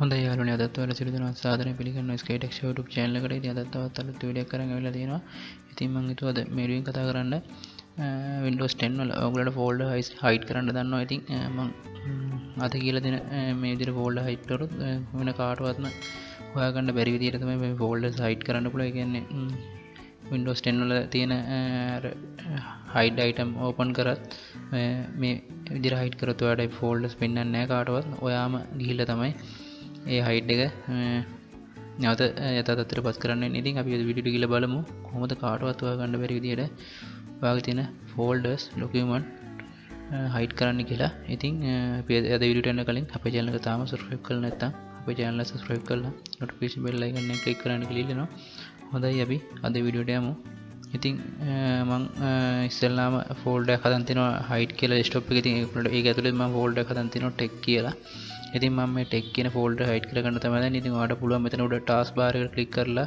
හොඳයි යාළුවනේ අදත් ඔයාලා සියලු දෙනා සාදරයෙන් පිළිගන්නවා ස්කේටෙක්ස් YouTube channel එකට. ඉතින් අදත් තවත් අලුත් වීඩියෝ එකක් අරන් ආවිල්ලා තියෙනවා. ඉතින් මම හිතුවා අද මේ වීඩියෝෙන් කතා කරන්න Windows 10 වල ඔයගොල්ලන්ට folder hide කරන්න දන්නවා. ඉතින් මම අද කියලා දෙන මේ විදිහට folder hide කරොත් වෙන කාටවත්ම හොයාගන්න බැරි විදිහට තමයි මේ folders hide කරන්න පුළුවන්. ඒ කියන්නේ Windows 10 වල තියෙන hide item open කරත් මේ විදිහට hide කරොත් ඔයාලට folders පෙන්වන්නේ නැහැ කාටවත්. ඔයාම ගිහිල්ලා තමයි ඒ හයිඩ් එක නැවත යථා තත්ත්වයට පත් කරන්න වෙන්නේ. ඉතින් අපි අද වීඩියෝ එක ගිහලා බලමු කොහොමද කාටවත් හොයාගන්න බැරි විදිහට ඔයාගේ තියෙන folders document hide කරන්න කියලා. ඉතින් අපි අද වීඩියෝට යන්න කලින් අපේ channel එක තාම subscribe කරලා නැත්නම් අපේ channel එක subscribe කරලා notification bell icon එක click කරන්න කියලා ඉල්ලනවා. හොඳයි අපි අද වීඩියෝට යමු. ඉතින් මම ඉස්සෙල්ලාම folder එකක් හදන් තිනවා hide කියලා desktop එකේ. ඉතින් ඒක ඇතුලේ මම folder එකක් හදන් තිනවා tech කියලා. ඉතින් මම මේ tech කියන folder hide කරගන්න තමයි දැන්. ඉතින් ඔයාලට පුළුවන් මෙතන උඩ task bar එකට click කරලා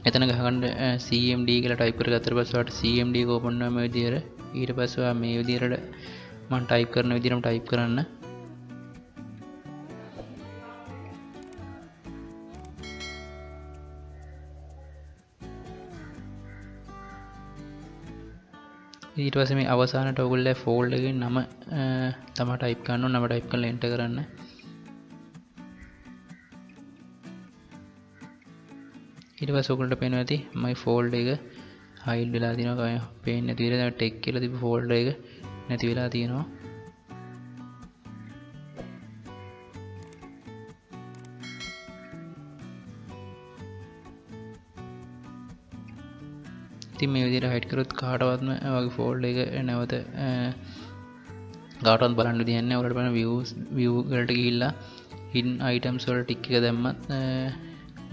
එතන ගහගන්න CMD කියලා type කරගත්තට පස්සේ ඔයාලට CMD එක open වෙනවා මේ විදිහට. ඊට පස්සේ ඔයා මේ විදිහට මම type කරන විදිහටම type කරන්න. ඊට පස්සේ මේ අවසානට ඔයගොල්ලෝ folder එකේ නම තමයි type කරන්න ඕන. නම type කරලා enter කරන්න. ඊට පස්සේ ඔයගොල්ලන්ට පේනවා ඇති my folder එක hide වෙලා තියෙනවා. පේන්නේ නැති විදිහට tech කියලා තිබ්බ folder එක නැති වෙලා තියෙනවා. ඉතින් මේ විදිහට hide කරොත් කාටවත්ම වගේ folder එක නැවත කාටවත් බලන්න විදියක් නැහැ. ඔයාලට බලන්න view වලට ගිහිල්ලා hidden items වල ටික් එක දැම්මත්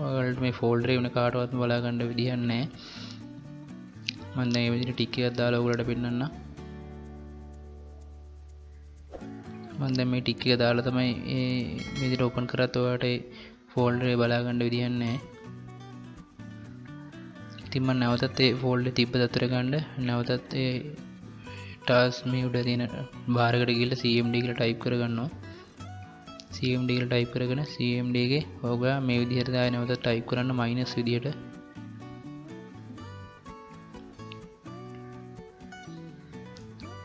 ඔයාලට මේ folder එක වෙන කාටවත්ම බලා ගන්න විදියක් නැහැ. මම දැන් මේ විදිහට ටික් එකක් දාලා ඔයාලට පෙන්නන්නම්. මම දැන් මේ ටික් එක දාලා තමයි මේ විදිහට open කරත් ඔයාලට ඒ folder එක බලා ගන්න විදියක් නැහැ. ඉතින් මම නැවතත් ඒ folder තිබ්බ තත්ත්වයට ගන්න නැවතත් ඒ task මේ උඩ තියෙන bar එකට ගිහලා CMD කියලා type කරගන්නවා. CMD කියලා type කරගෙන CMD එකේ ඔයගොල්ලෝ මේ විදිහට දාලා නැවතත් type කරන්න minus විදිහට.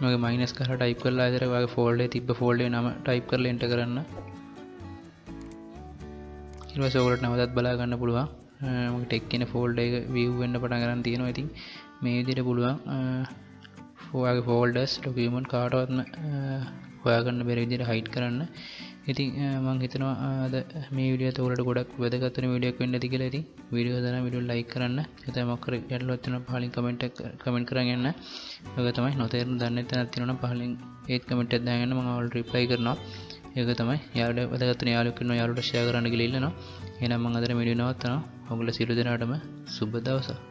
මගේ minus කරලා type කරලා ඉතින් ඔයගේ folder එකේ තිබ්බ folder එක නම type කරලා enter කරන්න. ඊට පස්සේ ඔයගොල්ලන්ට නැවතත් බලා ගන්න පුළුවන්. මගේ tech කියන folder එක view වෙන්න පටන් ගන්න තියෙනවා. ඉතින් මේ විදිහට පුළුවන් ඔයාගේ folders document කාටවත්ම හොයාගන්න බැරි විදිහට hide කරන්න. ඉතින් මම හිතනවා අද මේ වීඩියෝ එක ඔයාලට ගොඩක් වැදගත් වෙන වීඩියෝ එකක් වෙන්න ඇති කියලා. ඉතින් වීඩියෝ එක දැන වීඩියෝ like කරන්න. ඒ තමයි මොකක් හරි ගැටලුවක් තියෙනවා පහලින් comment කරන් යන්න. ඒක තමයි නොතේරුම් දන්නේ නැත්නම් තියෙනවා නම් පහලින් ඒත් comment එකක් දාගෙන මම ඔයාලට reply කරනවා. ඒක තමයි යාළුවෝ වැදගත් වෙන යාළුවෙක් ඉන්නවා යාළුවට share කරන්න කියලා ඉල්ලනවා. එහෙනම් මම අද වීඩියෝ නවත්තනවා. ඔයගොල්ලෝ සියලු දෙනාටම සුබ දවසක්.